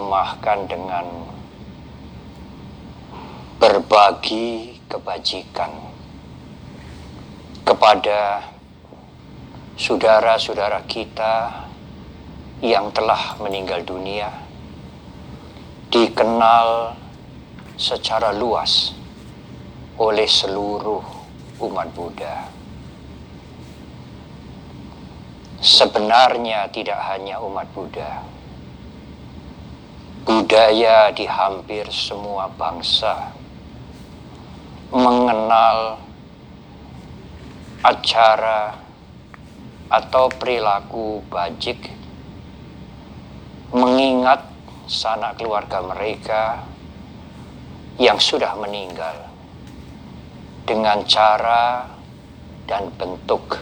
persembahkan dengan berbagi kebajikan kepada saudara-saudara kita yang telah meninggal dunia, dikenal secara luas oleh seluruh umat Buddha. Sebenarnya tidak hanya umat Buddha, budaya di hampir semua bangsa mengenal acara atau perilaku bajik, mengingat sanak keluarga mereka yang sudah meninggal dengan cara dan bentuk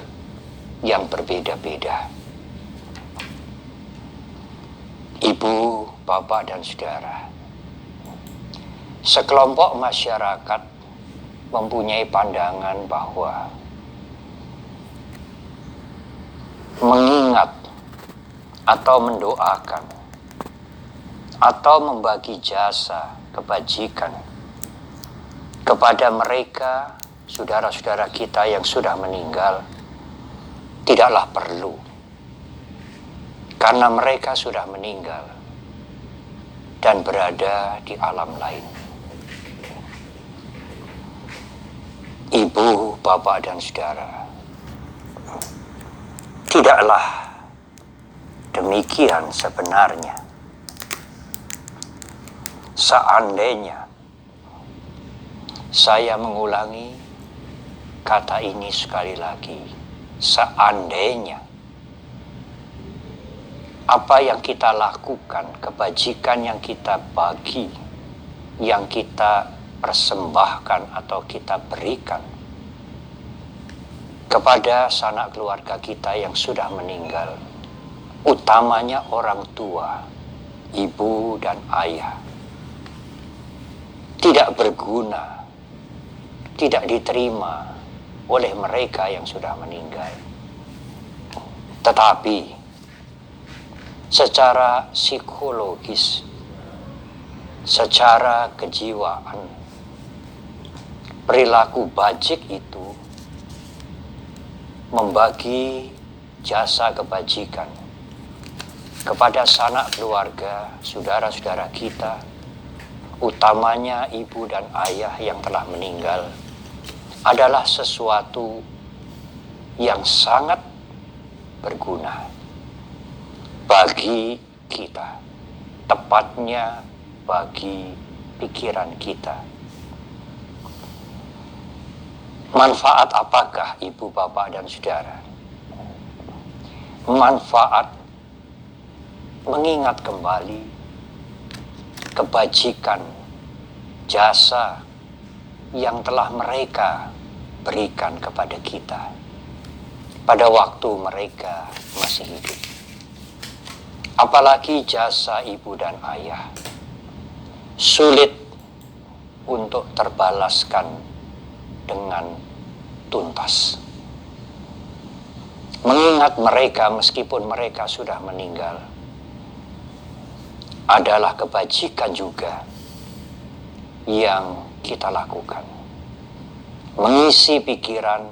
yang berbeda-beda. Ibu, bapak, dan saudara, sekelompok masyarakat mempunyai pandangan bahwa mengingat atau mendoakan atau membagi jasa kebajikan kepada mereka, saudara-saudara kita yang sudah meninggal, tidaklah perlu, karena mereka sudah meninggal dan berada di alam lain. Ibu, bapak, dan saudara, tidaklah demikian sebenarnya. Seandainya, saya mengulangi kata ini sekali lagi, seandainya apa yang kita lakukan, kebajikan yang kita bagi, yang kita persembahkan atau kita berikan kepada sanak keluarga kita yang sudah meninggal, utamanya orang tua, ibu dan ayah, tidak berguna, tidak diterima oleh mereka yang sudah meninggal. Tetapi secara psikologis, secara kejiwaan, perilaku bajik itu membagi jasa kebajikan kepada sanak keluarga, saudara-saudara kita, utamanya ibu dan ayah yang telah meninggal, adalah sesuatu yang sangat berguna bagi kita, tepatnya bagi pikiran kita. Manfaat apakah ibu, bapak, dan saudara? Manfaat mengingat kembali kebajikan, jasa yang telah mereka berikan kepada kita pada waktu mereka masih hidup. Apalagi jasa ibu dan ayah sulit untuk terbalaskan dengan tuntas. Mengingat mereka meskipun mereka sudah meninggal adalah kebajikan juga yang kita lakukan. Mengisi pikiran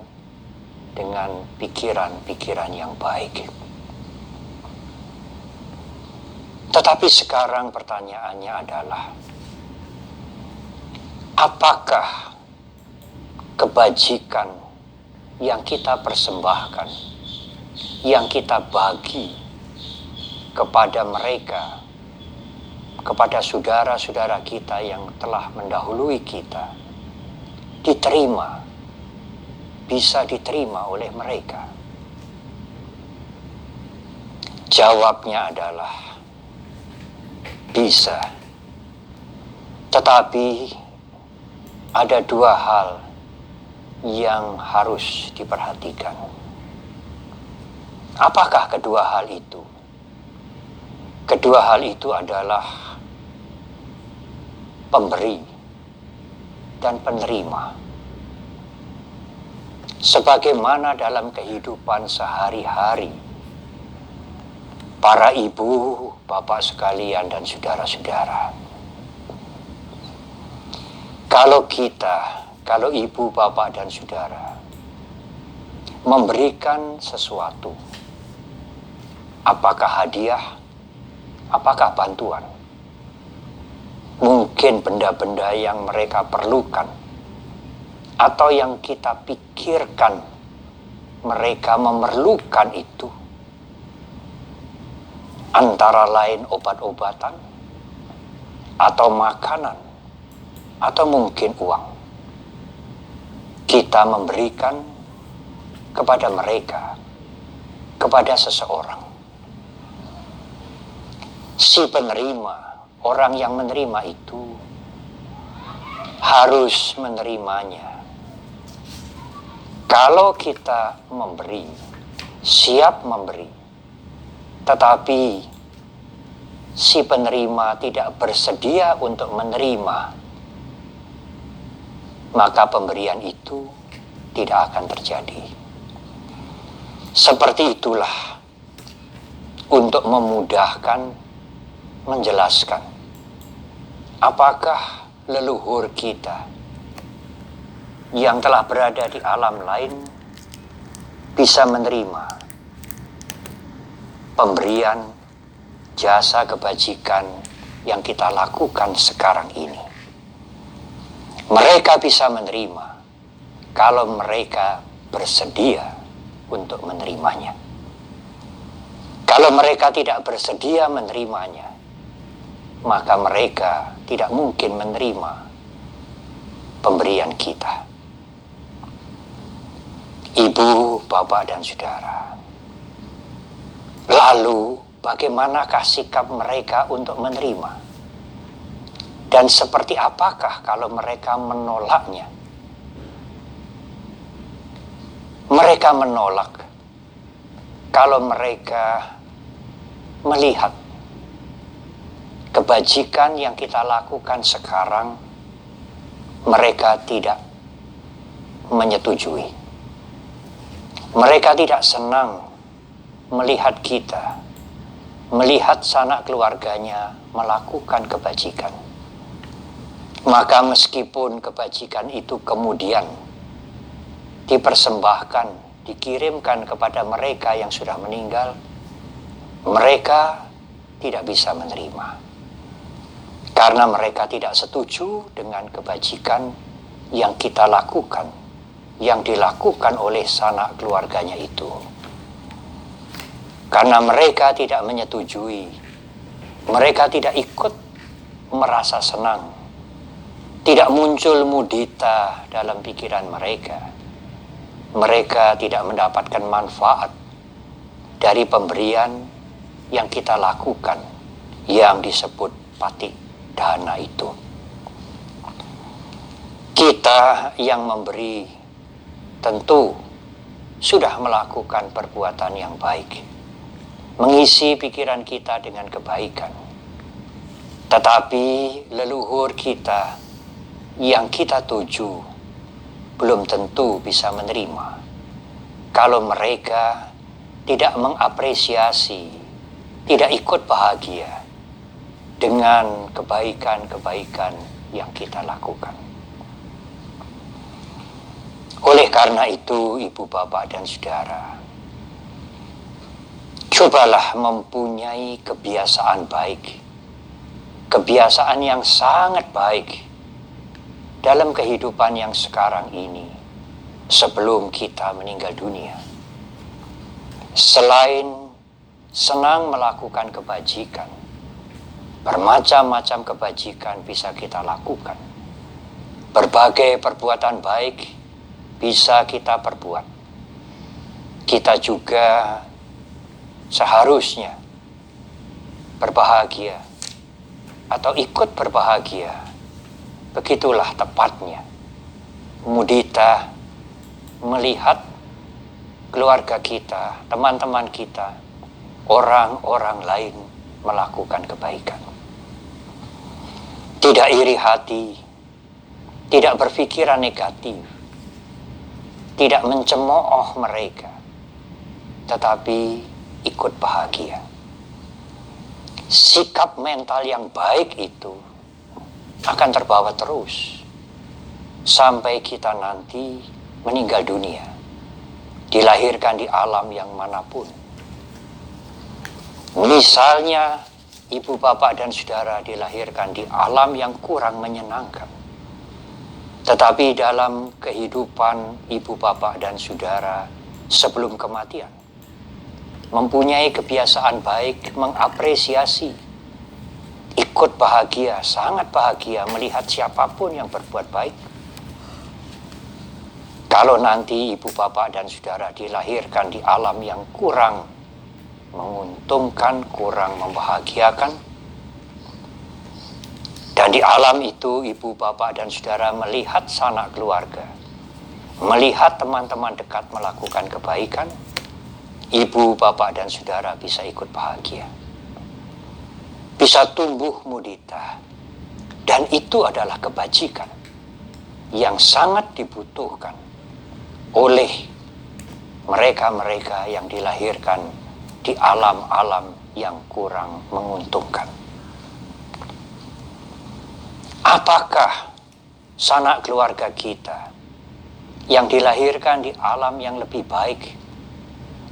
dengan pikiran-pikiran yang baik. Tetapi sekarang pertanyaannya adalah, apakah kebajikan yang kita persembahkan, yang kita bagi kepada mereka, kepada saudara-saudara kita yang telah mendahului kita, diterima, bisa diterima oleh mereka? Jawabnya adalah bisa. Tetapi ada dua hal yang harus diperhatikan. Apakah kedua hal itu? Kedua hal itu adalah pemberi dan penerima. Sebagaimana dalam kehidupan sehari-hari, para ibu, Bapak sekalian dan saudara-saudara, kalau kita, kalau ibu, bapak, dan saudara memberikan sesuatu, apakah hadiah, apakah bantuan, mungkin benda-benda yang mereka perlukan, atau yang kita pikirkan mereka memerlukan itu, antara lain obat-obatan, atau makanan, atau mungkin uang, kita memberikan kepada mereka, kepada seseorang. Si penerima, orang yang menerima itu harus menerimanya. Kalau kita memberi, siap memberi, tetapi si penerima tidak bersedia untuk menerima, maka pemberian itu tidak akan terjadi. Seperti itulah, untuk memudahkan, menjelaskan, apakah leluhur kita yang telah berada di alam lain bisa menerima pemberian jasa kebajikan yang kita lakukan sekarang ini. Mereka bisa menerima kalau mereka bersedia untuk menerimanya. Kalau mereka tidak bersedia menerimanya, maka mereka tidak mungkin menerima pemberian kita. Ibu, bapak, dan saudara, lalu bagaimanakah sikap mereka untuk menerima? Dan seperti apakah kalau mereka menolaknya? Mereka menolak kalau mereka melihat kebajikan yang kita lakukan sekarang, mereka tidak menyetujui. Mereka tidak senang melihat kita, melihat sanak keluarganya melakukan kebajikan. Maka meskipun kebajikan itu kemudian dipersembahkan, dikirimkan kepada mereka yang sudah meninggal, mereka tidak bisa menerima. Karena mereka tidak setuju dengan kebajikan yang kita lakukan, yang dilakukan oleh sanak keluarganya itu. Karena mereka tidak menyetujui, mereka tidak ikut merasa senang, tidak muncul mudita dalam pikiran mereka. Mereka tidak mendapatkan manfaat dari pemberian yang kita lakukan, yang disebut patik dana itu. Kita yang memberi tentu sudah melakukan perbuatan yang baik, mengisi pikiran kita dengan kebaikan. Tetapi leluhur kita yang kita tuju belum tentu bisa menerima kalau mereka tidak mengapresiasi, tidak ikut bahagia dengan kebaikan-kebaikan yang kita lakukan. Oleh karena itu, ibu, bapak, dan saudara, cobalah mempunyai kebiasaan baik, kebiasaan yang sangat baik dalam kehidupan yang sekarang ini, sebelum kita meninggal dunia. Selain senang melakukan kebajikan, bermacam-macam kebajikan bisa kita lakukan. Berbagai perbuatan baik bisa kita perbuat. Kita juga seharusnya berbahagia atau ikut berbahagia. Begitulah tepatnya mudita melihat keluarga kita, teman-teman kita, orang-orang lain melakukan kebaikan. Tidak iri hati, tidak berpikiran negatif, tidak mencemooh mereka, tetapi ikut bahagia. sikap mental yang baik itu akan terbawa terus sampai kita nanti meninggal dunia, dilahirkan di alam yang manapun. Misalnya ibu bapak dan saudara dilahirkan di alam yang kurang menyenangkan, tetapi dalam kehidupan ibu bapak dan saudara sebelum kematian mempunyai kebiasaan baik, mengapresiasi, ikut bahagia, sangat bahagia melihat siapapun yang berbuat baik. Kalau nanti ibu bapak dan saudara dilahirkan di alam yang kurang menguntungkan, kurang membahagiakan, dan di alam itu ibu bapak dan saudara melihat sanak keluarga, melihat teman-teman dekat melakukan kebaikan, ibu bapak dan saudara bisa ikut bahagia, bisa tumbuh mudita, dan itu adalah kebajikan yang sangat dibutuhkan oleh mereka-mereka yang dilahirkan di alam-alam yang kurang menguntungkan. Apakah sanak keluarga kita yang dilahirkan di alam yang lebih baik,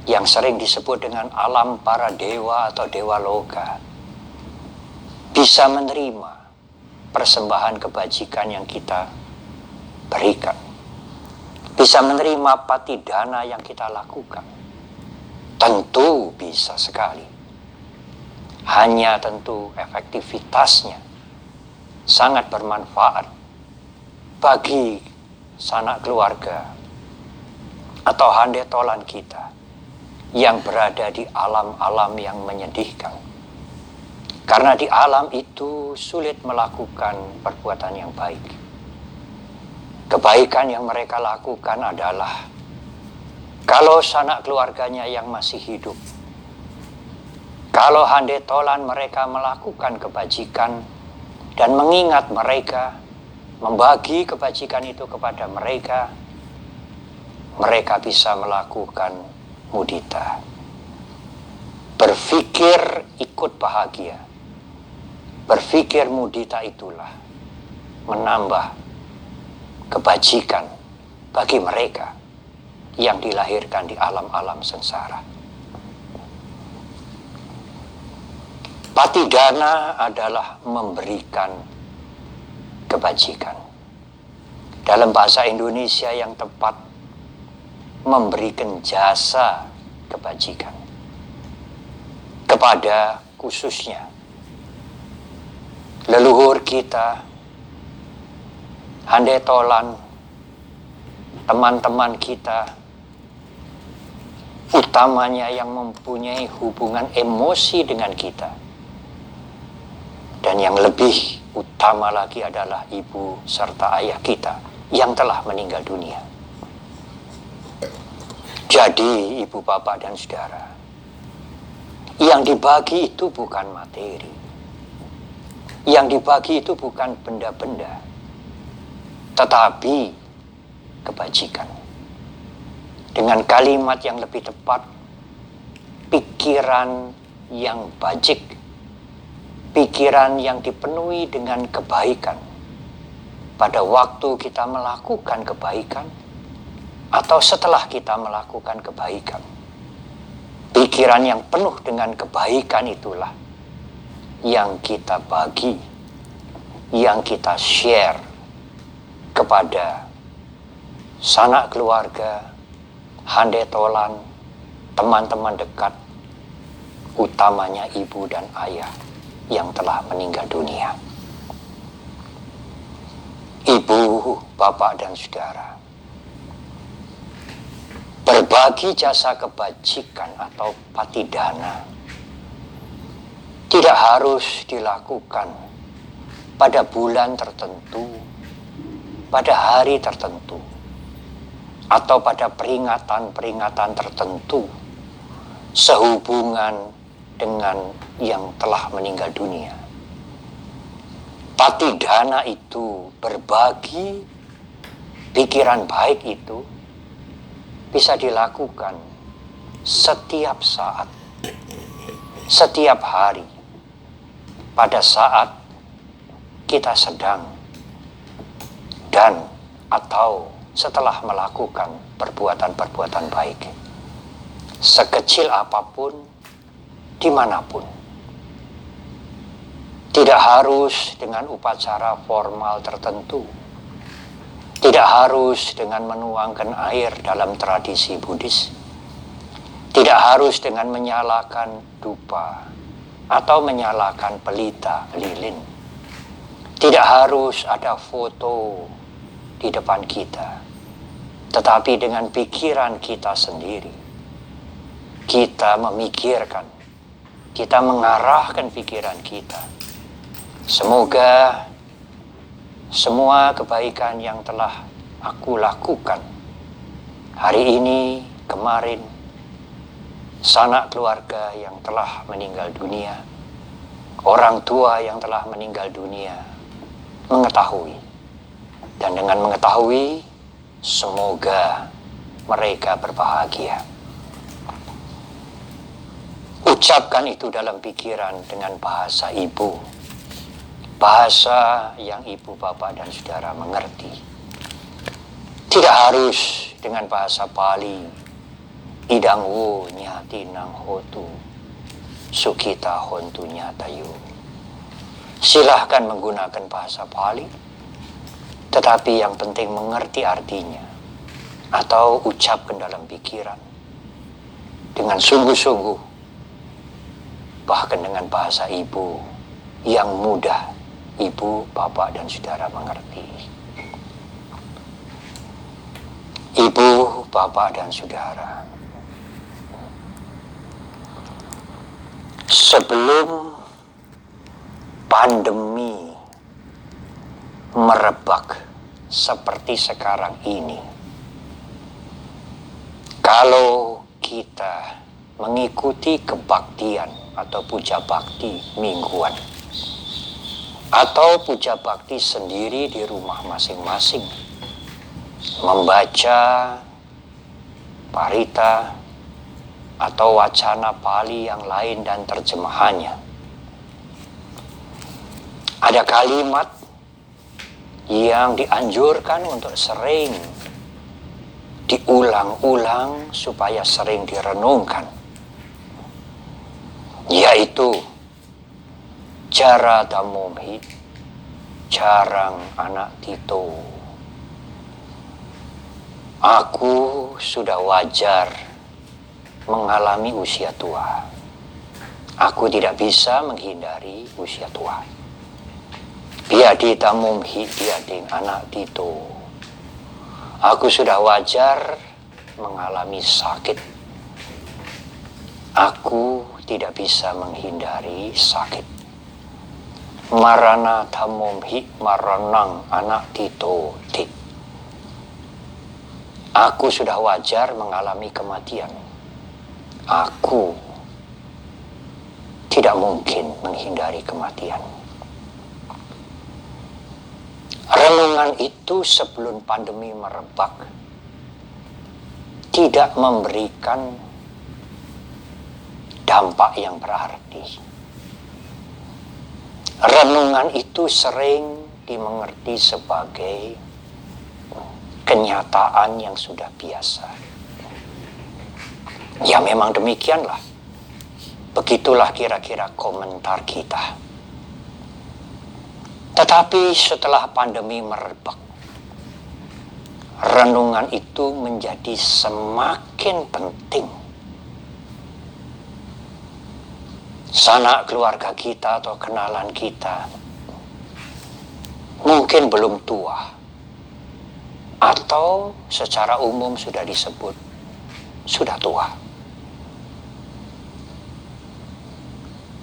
yang sering disebut dengan alam para dewa atau dewa loka, bisa menerima persembahan kebajikan yang kita berikan, bisa menerima patidana yang kita lakukan? Tentu bisa sekali. Hanya tentu efektivitasnya sangat bermanfaat bagi sanak keluarga atau handetolan kita yang berada di alam-alam yang menyedihkan. Karena di alam itu sulit melakukan perbuatan yang baik. Kebaikan yang mereka lakukan adalah kalau sanak keluarganya yang masih hidup, kalau handetolan mereka melakukan kebajikan dan mengingat mereka, membagi kebajikan itu kepada mereka, mereka bisa melakukan mudita. Berpikir ikut bahagia, berpikir mudita itulah menambah kebajikan bagi mereka yang dilahirkan di alam-alam sengsara. Patidana adalah memberikan kebajikan. Dalam bahasa Indonesia yang tepat, memberikan jasa kebajikan kepada khususnya leluhur kita, handetolan, teman-teman kita, utamanya yang mempunyai hubungan emosi dengan kita. Dan yang lebih utama lagi adalah ibu serta ayah kita yang telah meninggal dunia. Jadi ibu bapak dan saudara, yang dibagi itu bukan materi, yang dibagi itu bukan benda-benda, tetapi kebajikan. Dengan kalimat yang lebih tepat, pikiran yang bajik, pikiran yang dipenuhi dengan kebaikan. Pada waktu kita melakukan kebaikan atau setelah kita melakukan kebaikan, pikiran yang penuh dengan kebaikan itulah yang kita bagi, yang kita share kepada sanak keluarga, handetolan, teman-teman dekat, utamanya ibu dan ayah yang telah meninggal dunia. Ibu, bapak, dan saudara, berbagi jasa kebajikan atau patidana tidak harus dilakukan pada bulan tertentu, pada hari tertentu, atau pada peringatan-peringatan tertentu sehubungan dengan yang telah meninggal dunia. Patidana itu, berbagi pikiran baik itu bisa dilakukan setiap saat, setiap hari, pada saat kita sedang dan atau setelah melakukan perbuatan-perbuatan baik, sekecil apapun, dimanapun. Tidak harus dengan upacara formal tertentu, tidak harus dengan menuangkan air dalam tradisi Buddhis, tidak harus dengan menyalakan dupa atau menyalakan pelita lilin, tidak harus ada foto di depan kita, tetapi dengan pikiran kita sendiri, kita memikirkan, kita mengarahkan pikiran kita. Semoga semua kebaikan yang telah aku lakukan hari ini, kemarin, sanak keluarga yang telah meninggal dunia, orang tua yang telah meninggal dunia, mengetahui. Dan dengan mengetahui, semoga mereka berbahagia. Ucapkan itu dalam pikiran dengan bahasa ibu, bahasa yang ibu, bapak, dan saudara mengerti. Tidak harus dengan bahasa Pali, idang wo nyati nang hotu, sukita hontu nyatayu. Silahkan menggunakan bahasa Pali, tetapi yang penting mengerti artinya, atau ucapkan dalam pikiran dengan sungguh-sungguh, bahkan dengan bahasa ibu yang mudah ibu, bapak, dan saudara mengerti. Ibu, bapak, dan saudara, sebelum pandemi merebak seperti sekarang ini, kalau kita mengikuti kebaktian atau puja bakti mingguan, atau puja bakti sendiri di rumah masing-masing, membaca parita atau wacana Pali yang lain dan terjemahannya, ada kalimat yang dianjurkan untuk sering diulang-ulang supaya sering direnungkan, yaitu Jara Damomhi, jarang anak Tito. Aku sudah wajar mengalami usia tua. Aku tidak bisa menghindari usia tua. Biadi Damomhi, biadi anak Tito. Aku sudah wajar mengalami sakit. Aku tidak bisa menghindari sakit. Marana Damomhi maranang anak Tito tik. Aku sudah wajar mengalami kematian. Aku tidak mungkin menghindari kematian. Renungan itu sebelum pandemi merebak tidak memberikan dampak yang berarti. Renungan itu sering dimengerti sebagai kenyataan yang sudah biasa. Ya memang demikianlah. Begitulah kira-kira komentar kita. Tetapi setelah pandemi merebak, renungan itu menjadi semakin penting. Sanak keluarga kita atau kenalan kita mungkin belum tua, atau secara umum sudah disebut sudah tua.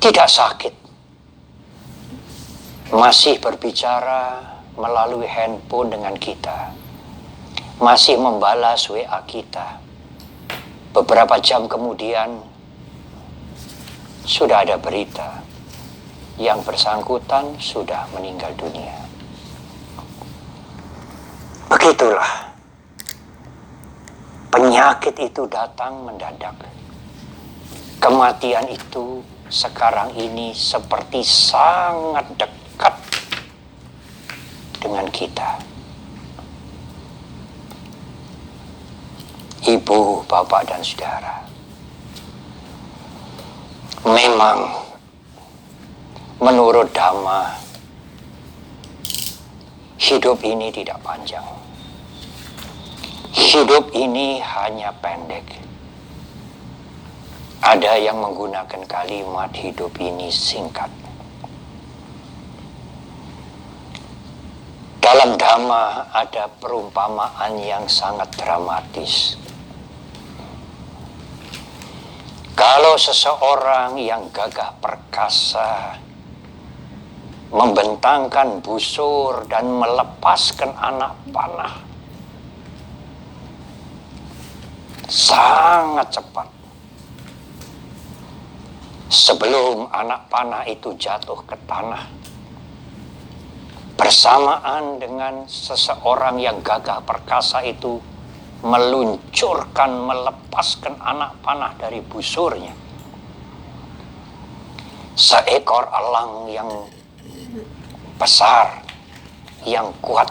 Tidak sakit, masih berbicara melalui handphone dengan kita, masih membalas WA kita. Beberapa jam kemudian sudah ada berita yang bersangkutan sudah meninggal dunia. Begitulah, penyakit itu datang mendadak. Kematian itu sekarang ini seperti sangat dekat dengan kita. Ibu, bapak, dan saudara, memang menurut Dhamma, hidup ini tidak panjang. Hidup ini hanya pendek. Ada yang menggunakan kalimat hidup ini singkat. Dalam Dhamma ada perumpamaan yang sangat dramatis. Kalau seseorang yang gagah perkasa membentangkan busur dan melepaskan anak panah sangat cepat, sebelum anak panah itu jatuh ke tanah, bersamaan dengan seseorang yang gagah perkasa itu melepaskan anak panah dari busurnya, seekor elang yang besar, yang kuat,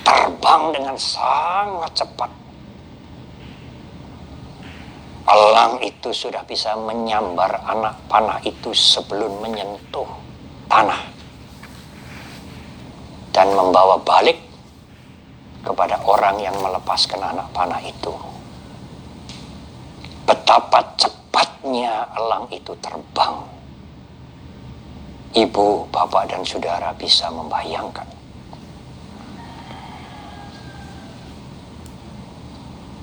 terbang dengan sangat cepat. Elang itu sudah bisa menyambar anak panah itu sebelum menyentuh tanah dan membawa balik kepada orang yang melepaskan anak panah itu. Betapa cepatnya elang itu terbang. Ibu, bapak, dan saudara bisa membayangkan.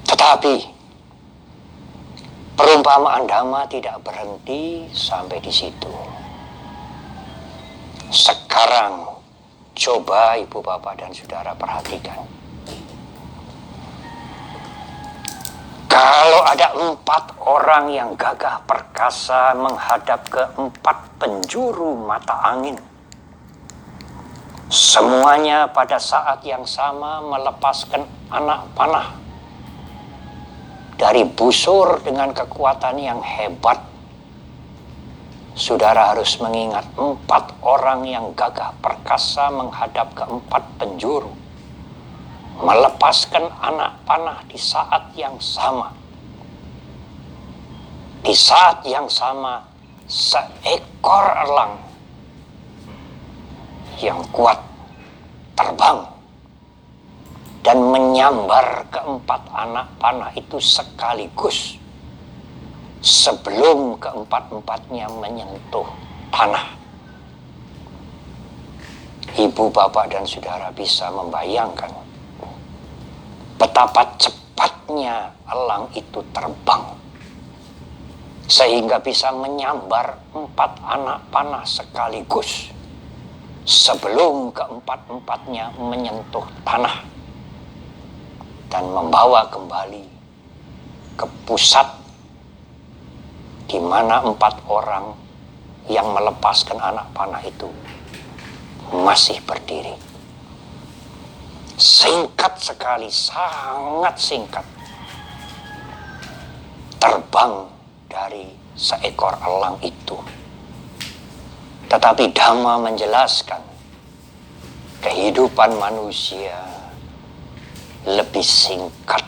Tetapi perumpamaan Dhamma tidak berhenti sampai di situ. Sekarang coba ibu, bapak, dan saudara perhatikan. Kalau ada 4 orang yang gagah perkasa menghadap ke 4 penjuru mata angin, semuanya pada saat yang sama melepaskan anak panah dari busur dengan kekuatan yang hebat. Saudara harus mengingat 4 orang yang gagah perkasa menghadap ke 4 penjuru, melepaskan anak panah di saat yang sama. Di saat yang sama, seekor elang yang kuat terbang dan menyambar ke-4 anak panah itu sekaligus sebelum ke-4-4-nya menyentuh tanah. Ibu, bapak, dan saudara bisa membayangkan betapa cepatnya elang itu terbang sehingga bisa menyambar 4 anak panah sekaligus sebelum ke-4-4-nya menyentuh tanah dan membawa kembali ke pusat di mana 4 orang yang melepaskan anak panah itu masih berdiri. Singkat sekali, sangat singkat, terbang dari seekor elang itu. Tetapi Dhamma menjelaskan kehidupan manusia lebih singkat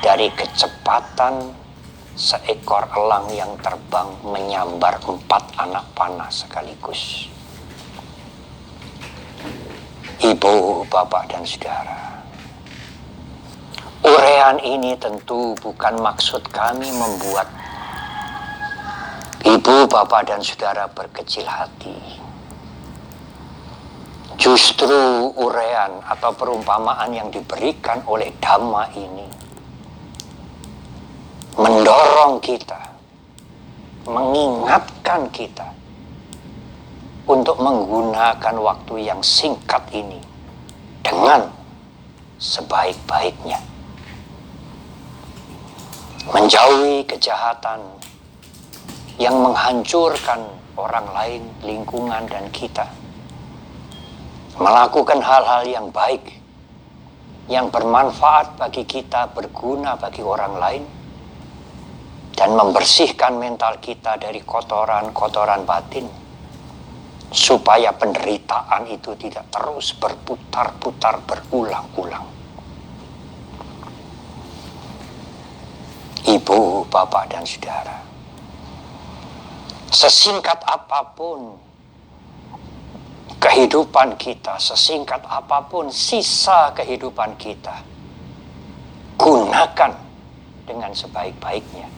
dari kecepatan seekor elang yang terbang menyambar 4 anak panah sekaligus. Ibu, bapak, dan saudara, uraian ini tentu bukan maksud kami membuat ibu, bapak, dan saudara berkecil hati. Justru uraian atau perumpamaan yang diberikan oleh Dhamma ini mendorong kita, mengingatkan kita untuk menggunakan waktu yang singkat ini dengan sebaik-baiknya. Menjauhi kejahatan yang menghancurkan orang lain, lingkungan, dan kita. Melakukan hal-hal yang baik, yang bermanfaat bagi kita, berguna bagi orang lain. dan membersihkan mental kita dari kotoran-kotoran batin, supaya penderitaan itu tidak terus berputar-putar berulang-ulang. Ibu, bapak, dan saudara, sesingkat apapun kehidupan kita, sesingkat apapun sisa kehidupan kita, gunakan dengan sebaik-baiknya.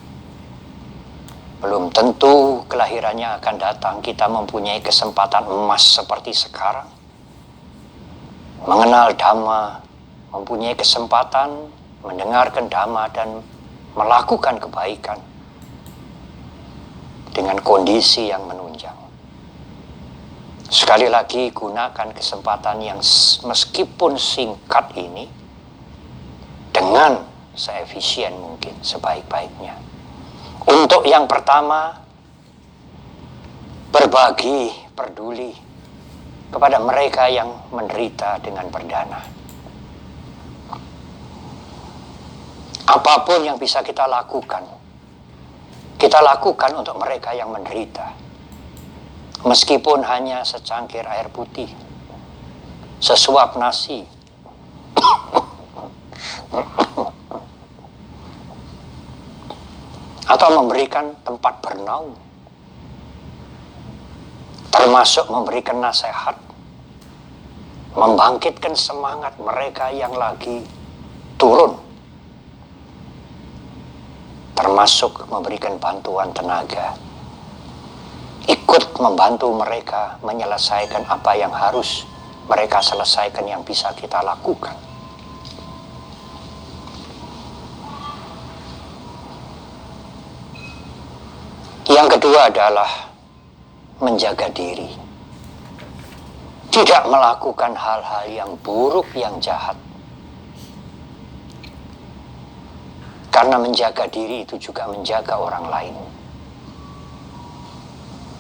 Belum tentu kelahirannya akan datang kita mempunyai kesempatan emas seperti sekarang. Mengenal Dhamma, mempunyai kesempatan mendengarkan Dhamma dan melakukan kebaikan dengan kondisi yang menunjang. Sekali lagi, gunakan kesempatan yang meskipun singkat ini dengan seefisien mungkin, sebaik-baiknya. Untuk yang pertama, berbagi, peduli kepada mereka yang menderita dengan perdana. Apapun yang bisa kita lakukan untuk mereka yang menderita. Meskipun hanya secangkir air putih, sesuap nasi, atau memberikan tempat bernaung, termasuk memberikan nasihat, membangkitkan semangat mereka yang lagi turun, termasuk memberikan bantuan tenaga, ikut membantu mereka menyelesaikan apa yang harus mereka selesaikan yang bisa kita lakukan. Yang kedua adalah menjaga diri. Tidak melakukan hal-hal yang buruk, yang jahat. Karena menjaga diri itu juga menjaga orang lain.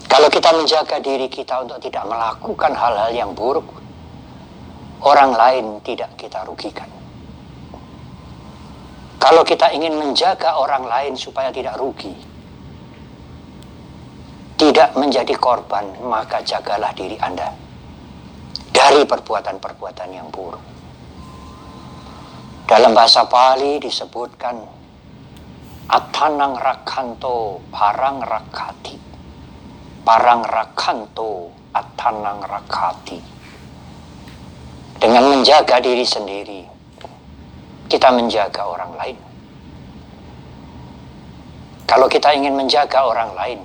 Kalau kita menjaga diri kita untuk tidak melakukan hal-hal yang buruk, orang lain tidak kita rugikan. Kalau kita ingin menjaga orang lain supaya tidak rugi, tidak menjadi korban, maka jagalah diri Anda dari perbuatan-perbuatan yang buruk. Dalam bahasa Pali disebutkan Attanang rakhanto parang rakhati, parang rakhanto attanang rakhati. Dengan menjaga diri sendiri, kita menjaga orang lain. Kalau kita ingin menjaga orang lain,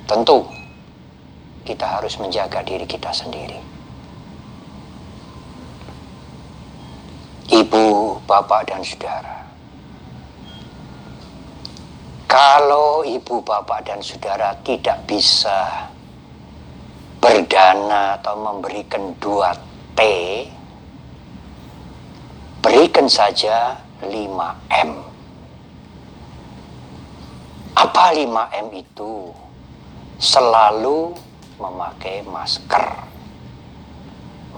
tentu kita harus menjaga diri kita sendiri. Ibu, bapak, dan saudara, kalau ibu, bapak, dan saudara tidak bisa berdana atau memberikan 2T, berikan saja 5M. Apa 5M itu? Selalu memakai masker,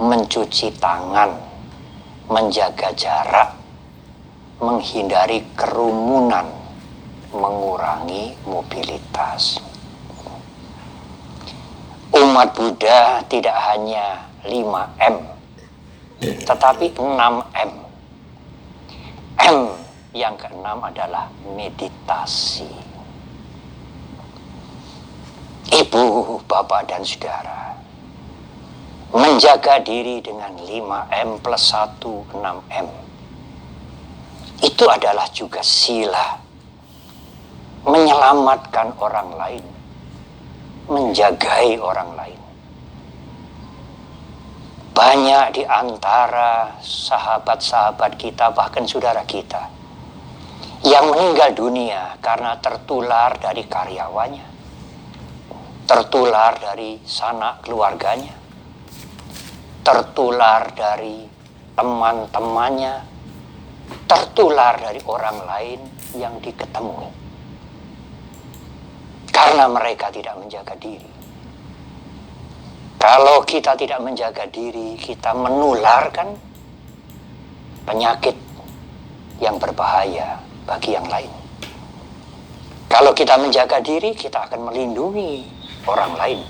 mencuci tangan, menjaga jarak, menghindari kerumunan, mengurangi mobilitas. Umat Buddha tidak hanya 5M, tetapi 6M. M yang keenam adalah meditasi. Ibu, bapak, dan saudara, menjaga diri dengan 5M plus 1, 6M. Itu adalah juga sila menyelamatkan orang lain, menjagai orang lain. Banyak di antara sahabat-sahabat kita, bahkan saudara kita, yang meninggal dunia karena tertular dari karyawannya, tertular dari sanak keluarganya, tertular dari teman-temannya, tertular dari orang lain yang diketemui. Karena mereka tidak menjaga diri. Kalau kita tidak menjaga diri, kita menularkan penyakit yang berbahaya bagi yang lain. Kalau kita menjaga diri, kita akan melindungi orang lain.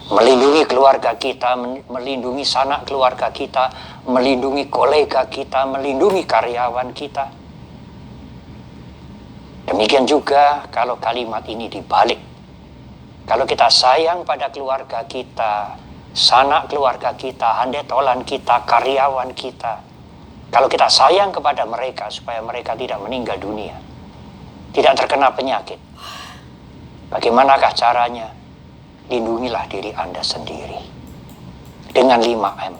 Melindungi keluarga kita, melindungi sanak keluarga kita, melindungi kolega kita, melindungi karyawan kita. Demikian juga kalau kalimat ini dibalik. Kalau kita sayang pada keluarga kita, sanak keluarga kita, handetolan kita, karyawan kita. Kalau kita sayang kepada mereka supaya mereka tidak meninggal dunia, tidak terkena penyakit. Bagaimanakah caranya? Lindungilah diri Anda sendiri dengan 5M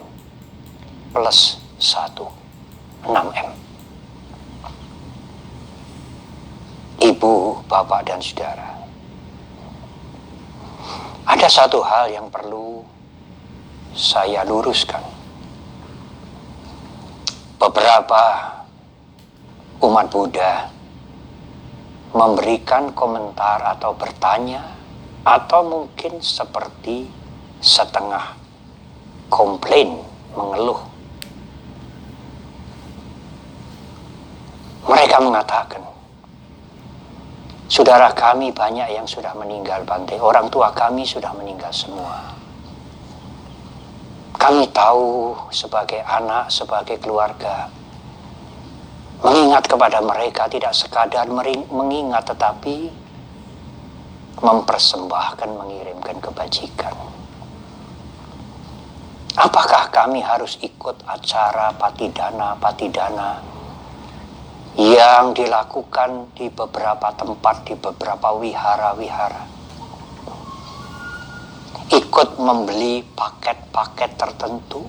plus 1, 6M. Ibu, bapak, dan saudara, ada satu hal yang perlu saya luruskan. Beberapa umat Buddha memberikan komentar atau bertanya, atau mungkin seperti setengah komplain, mengeluh. Mereka mengatakan, saudara kami banyak yang sudah meninggal, Bante. Orang tua kami sudah meninggal semua. Kami tahu sebagai anak, sebagai keluarga, mengingat kepada mereka tidak sekadar mengingat, tetapi mempersembahkan, mengirimkan kebajikan. Apakah kami harus ikut acara patidana yang dilakukan di beberapa tempat, di beberapa wihara-wihara? Ikut membeli paket-paket tertentu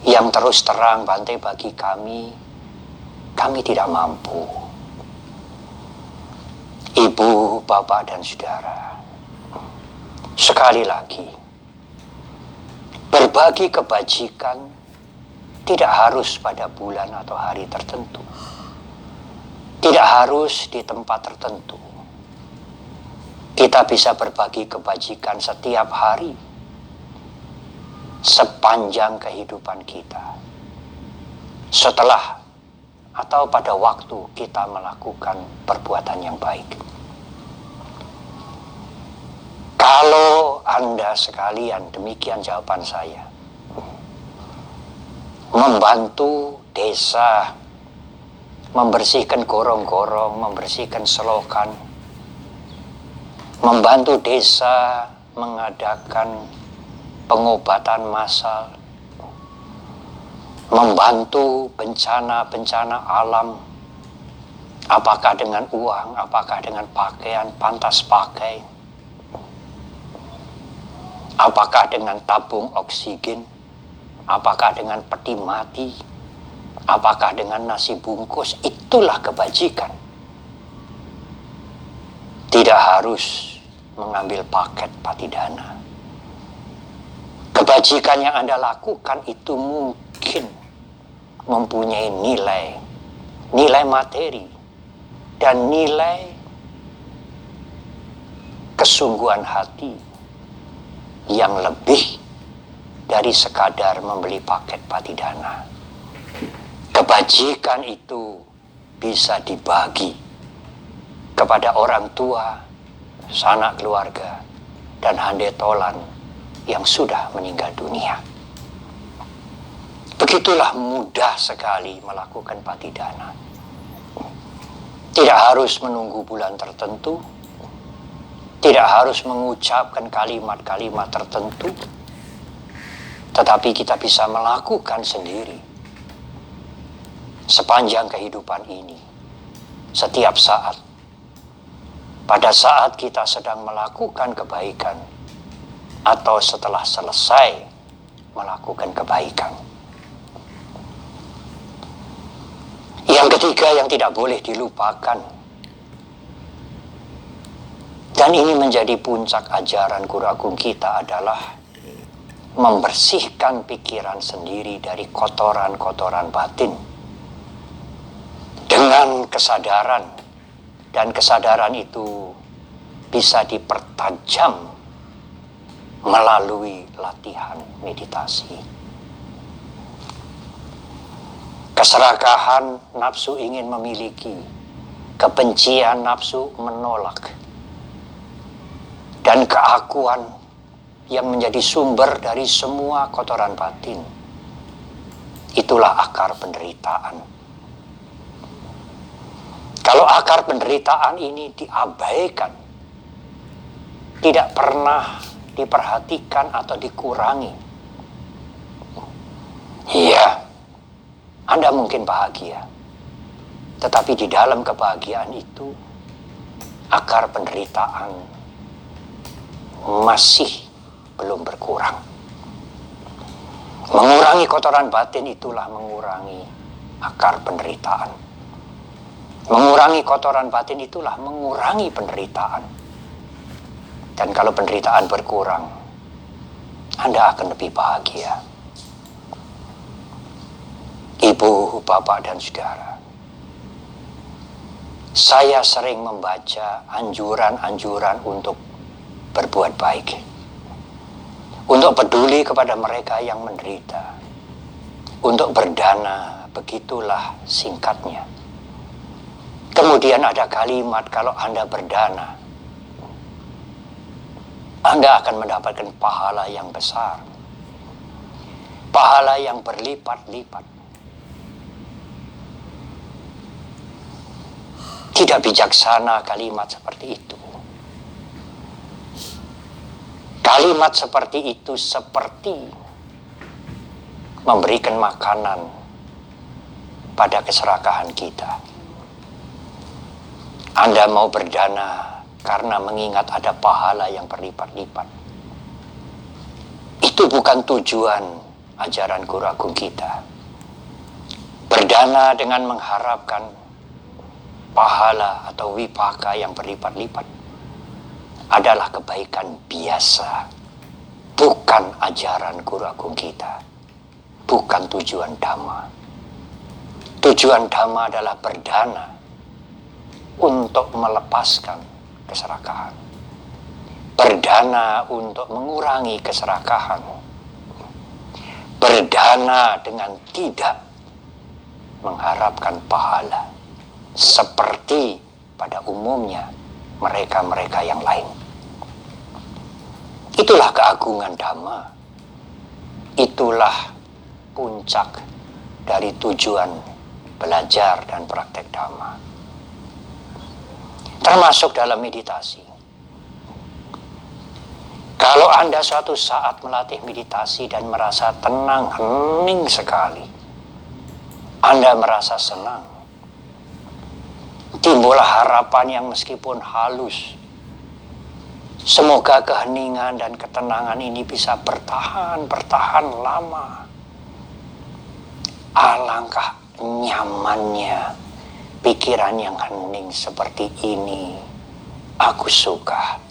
yang terus terang, Bante, bagi kami tidak mampu. Ibu, bapak, dan saudara, sekali lagi, berbagi kebajikan tidak harus pada bulan atau hari tertentu. Tidak harus di tempat tertentu. Kita bisa berbagi kebajikan setiap hari, sepanjang kehidupan kita. Setelah atau pada waktu kita melakukan perbuatan yang baik. Kalau Anda sekalian, demikian jawaban saya, membantu desa, membersihkan gorong-gorong, membersihkan selokan, membantu desa mengadakan pengobatan massal, membantu bencana-bencana alam, apakah dengan uang, apakah dengan pakaian pantas pakai, apakah dengan tabung oksigen, apakah dengan peti mati, apakah dengan nasi bungkus, itulah kebajikan. Tidak harus mengambil paket patidana. Kebajikan yang Anda lakukan itu mungkin mempunyai nilai materi, dan nilai kesungguhan hati yang lebih dari sekadar membeli paket patidana. Kebajikan itu bisa dibagi kepada orang tua, sanak keluarga, dan handetolan yang sudah meninggal dunia. Begitulah mudah sekali melakukan patidana. Tidak harus menunggu bulan tertentu, tidak harus mengucapkan kalimat-kalimat tertentu, tetapi kita bisa melakukan sendiri sepanjang kehidupan ini, setiap saat. Pada saat kita sedang melakukan kebaikan atau setelah selesai melakukan kebaikan. Yang ketiga yang tidak boleh dilupakan, dan ini menjadi puncak ajaran Guru Agung kita, adalah membersihkan pikiran sendiri dari kotoran-kotoran batin dengan kesadaran, dan kesadaran itu bisa dipertajam melalui latihan meditasi. Keserakahan, nafsu ingin memiliki, kebencian nafsu menolak, dan keakuan yang menjadi sumber dari semua kotoran batin. Itulah akar penderitaan. Kalau akar penderitaan ini diabaikan, tidak pernah diperhatikan atau dikurangi, iya, Anda mungkin bahagia. Tetapi di dalam kebahagiaan itu, akar penderitaan masih belum berkurang. Mengurangi kotoran batin itulah mengurangi akar penderitaan. Mengurangi kotoran batin itulah mengurangi penderitaan. Dan kalau penderitaan berkurang, Anda akan lebih bahagia. Ibu, bapak, dan saudara, saya sering membaca anjuran-anjuran untuk berbuat baik, untuk peduli kepada mereka yang menderita, untuk berdana, begitulah singkatnya. Kemudian ada kalimat, kalau Anda berdana, Anda akan mendapatkan pahala yang besar, pahala yang berlipat-lipat. Tidak bijaksana kalimat seperti itu. Kalimat seperti itu seperti memberikan makanan pada keserakahan kita. Anda mau berdana karena mengingat ada pahala yang berlipat-lipat. Itu bukan tujuan ajaran Guru Agung kita. Berdana dengan mengharapkan pahala atau wipaka yang berlipat-lipat adalah kebaikan biasa, bukan ajaran Guru Agung kita, bukan tujuan Dhamma. Tujuan Dhamma adalah berdana untuk melepaskan keserakahan, berdana untuk mengurangi keserakahan, berdana dengan tidak mengharapkan pahala seperti pada umumnya mereka-mereka yang lain. Itulah keagungan Dhamma. Itulah puncak dari tujuan belajar dan praktek Dhamma. Termasuk dalam meditasi. Kalau Anda suatu saat melatih meditasi dan merasa tenang, hening sekali, Anda merasa senang, timbullah harapan yang meskipun halus. Semoga keheningan dan ketenangan ini bisa bertahan lama. Alangkah nyamannya pikiran yang hening seperti ini. Aku suka.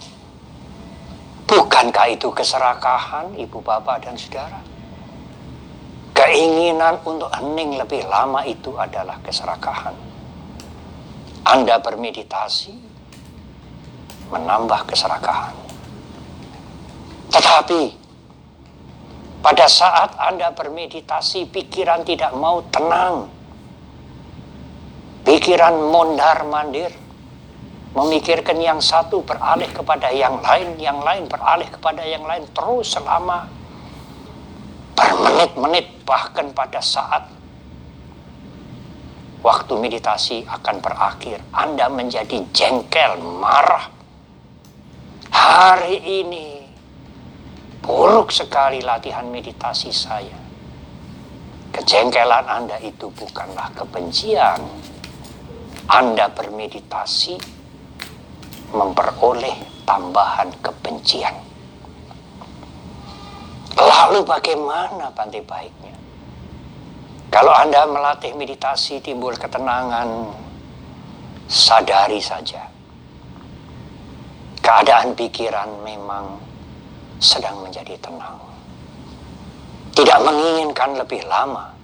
Bukankah itu keserakahan, ibu, bapak, dan saudara? Keinginan untuk hening lebih lama itu adalah keserakahan. Anda bermeditasi menambah keserakahan. Tetapi pada saat Anda bermeditasi, pikiran tidak mau tenang. Pikiran mondar-mandir, memikirkan yang satu beralih kepada yang lain beralih kepada yang lain, terus selama bermenit-menit, bahkan pada saat waktu meditasi akan berakhir, Anda menjadi jengkel, marah. Hari ini buruk sekali latihan meditasi saya. Kejengkelan Anda itu bukanlah kebencian. Anda bermeditasi memperoleh tambahan kebencian. Lalu bagaimana pantai baiknya? Kalau Anda melatih meditasi timbul ketenangan, sadari saja. Keadaan pikiran memang sedang menjadi tenang. Tidak menginginkan lebih lama,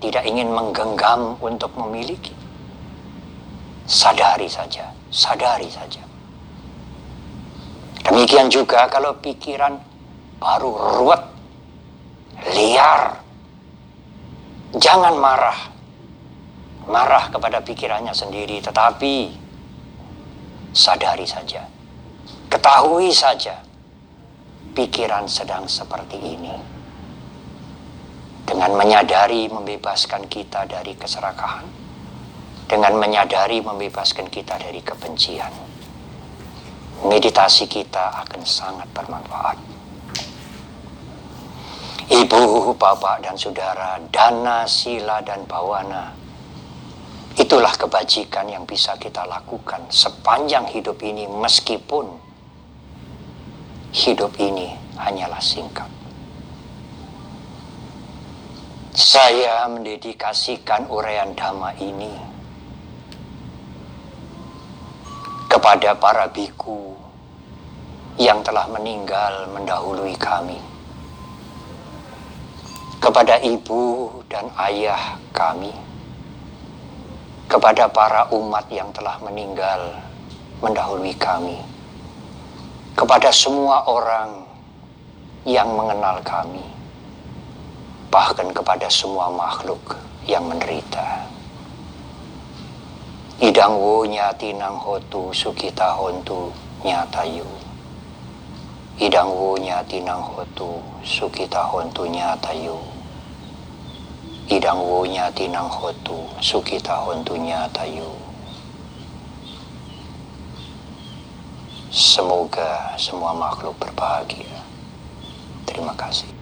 tidak ingin menggenggam untuk memiliki. Sadari saja, sadari saja. Demikian juga kalau pikiran baru ruwet, liar, jangan marah. marah kepada pikirannya sendiri, tetapi sadari saja, ketahui saja, pikiran sedang seperti ini. Dengan menyadari membebaskan kita dari keserakahan, dengan menyadari membebaskan kita dari kebencian, meditasi kita akan sangat bermanfaat. Ibu, bapak, dan saudara, dana, sila, dan bawana, itulah kebajikan yang bisa kita lakukan sepanjang hidup ini, meskipun hidup ini hanyalah singkat. Saya mendedikasikan uraian Dhamma ini kepada para biku yang telah meninggal mendahului kami, kepada ibu dan ayah kami, kepada para umat yang telah meninggal mendahului kami, kepada semua orang yang mengenal kami, bahkan kepada semua makhluk yang menderita. Idang wo nyati nang hotu sukita hontu nyatayu. Idang wo nyati nang hotu sukita hontu nyatayu. Idang wo nyati nang hotu sukita hontu nyatayu. Semoga semua makhluk berbahagia. Terima kasih.